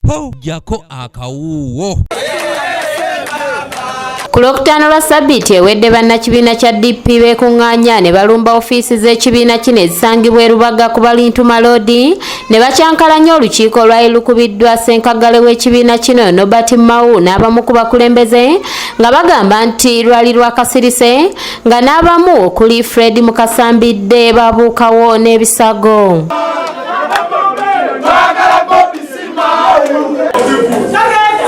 po jako akawuwo. Ku Lwokutaano lwa sabbiiti ewedde bannakibiina kya DP beekuŋŋaanya ne balumba ofiisi z'ekibiina kino ezisangibwa e Rubaga ku Balintuma Road ne bakyankalanya olukiiko olwali lukubiddwa ssenkaggale w'ekibiina kino Nobert Mao n'abamu ku bakulembeze nga bagamba nti lwali lwakasirise nga n'abamu okuli Fred Mukasambidde babuukawo n'ebisago.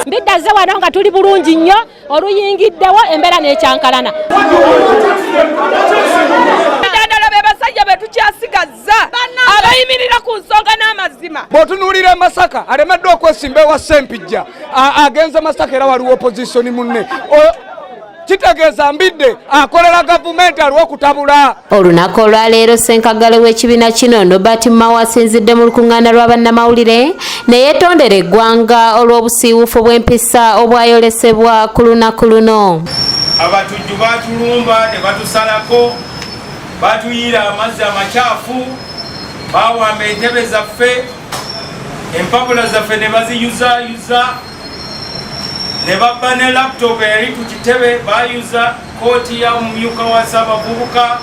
Mbiddaze wano nga tuli bulungi nnyo oluyingiddewo embeera n'ekyankalana. Ddala be basajja be tukyasigazza abayimirira ku nsonga n'amazima. Bw'otunuulira Masaka alemeddwa okwesimba ewa Ssempijja agenze Masaka era waliwo opozisoni munne. Kitegeeza Mbidde akolera gavumenti aliwo okutabula. Olunaku olwaleero ssenkaggale w'ekibiina kino Nobert Mao asinzidde mu lukuŋŋaana lwa bannamawulire ne yeetondera eggwanga olw'obusiiwuufu bw'empisa obwayolesebwa ku lunaku luno. Abatujju baatulumba ne batusalako, baatuyiira amazzi amakyafu, baawamba entebe zaffe, empapula zaffe ne baziyuzaayuza, ne babba ne laptop eri ku kitebe bayuza kooti ya omumyuka wa Ssaabavubuka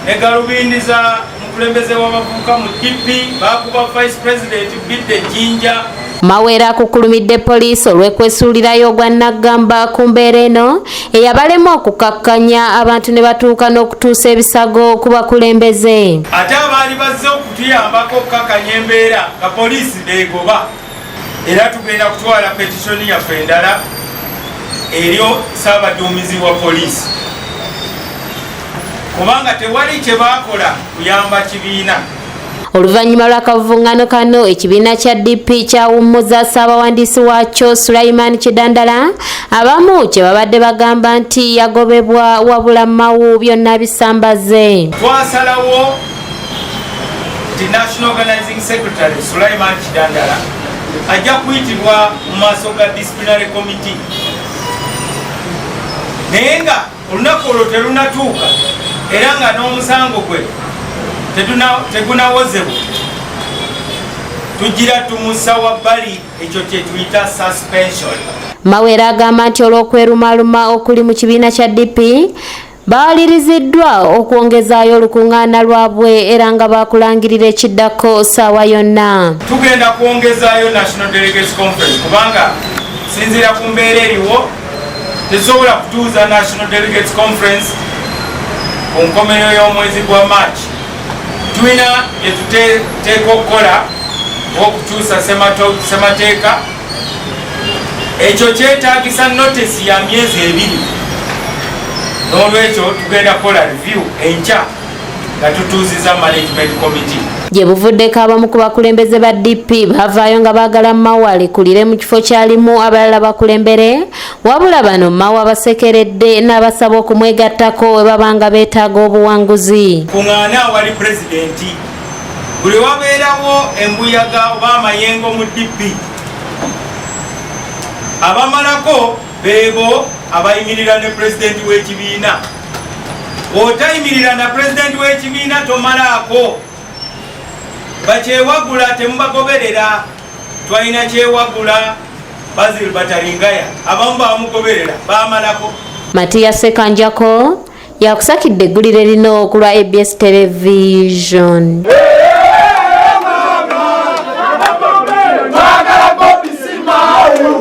ne galubindi za mukulembeze w'abavubuka mu DP bakuba Vice President Bidde Jinja. Mao era akukulumidde poliisi olw'ekwesuulirayo ogwa Naggamba ku mbeera eno eyabalema okukkakkanya abantu ne batuuka n'okutuusa ebisago ku bakulembeze. Ate abaali bazze okutuyambako okukkakkanya embeera nga poliisi beegoba. Era tugenda kutwala petitioni yaffe endala eryo Ssaabaduumizi wa poliisi kubanga tewali kye baakola kuyamba kibiina. Oluvannyuma lw'akavuvuŋŋaano kano ekibiina kya DP kyawummuza ssaabawandiisi waakyo Sulaiman Kidandala abamu kye babadde bagamba nti yagobebwa wabula Mao byonna bisambaze. Twasalawo nti National Organizing Secretary Sulaiman Kidandala ajja kuyitibwa mu maaso ga disciplinary committee. Naye nga olunaku olwo terunatuuka era nga n'omusango gwe tegunawozebwa, tugira tumussa wabbali, ekyo kye tuyita suspension. Mao era agamba nti olw'okwerumaaluma okuli mu kibiina kya DP bawaliriziddwa okwongezaayo olukuŋŋaana lwabwe era nga bakulangirira ekiddako ssaawa yonna. Tugenda kwongezaayo National Delegates Conference kubanga sinziira ku mbeera eriwo tesobola kutuuza National Delegates Conference ku nkomerero y'omwezi gwa March. Tulina bye tuteeka okukola okukyusa ssemateeka. Ekyo kyetaagisa notisi ya myezi 2. N'olwekyo tugenda kukola review enkya nga tutuuziza management committee. Gye buvuddeko abamu ku bakulembeze ba DP bavaayo nga baagala Mao alekulire mu kifo kyalimu abalala bakulembere, wabula bano Mao abasekeredde n'abasaba okumwegattako we babanga beetaaga obuwanguzi. Kuŋŋaana awali pulezidenti, buli wabeerawo embuyaga oba amayengo mu DP, abamalako beebo abayimirira ne pulezidenti w'ekibiina. Otayimirira na pulezidenti w'ekibiina tomalaako. Bakyewagula temubagoberera. Twalina kyewagula Basil Batalingaya abamu bamugoberera bamalako. Matiya Sekanjako yakusakidde eggulire lino ku lwa ABS Television.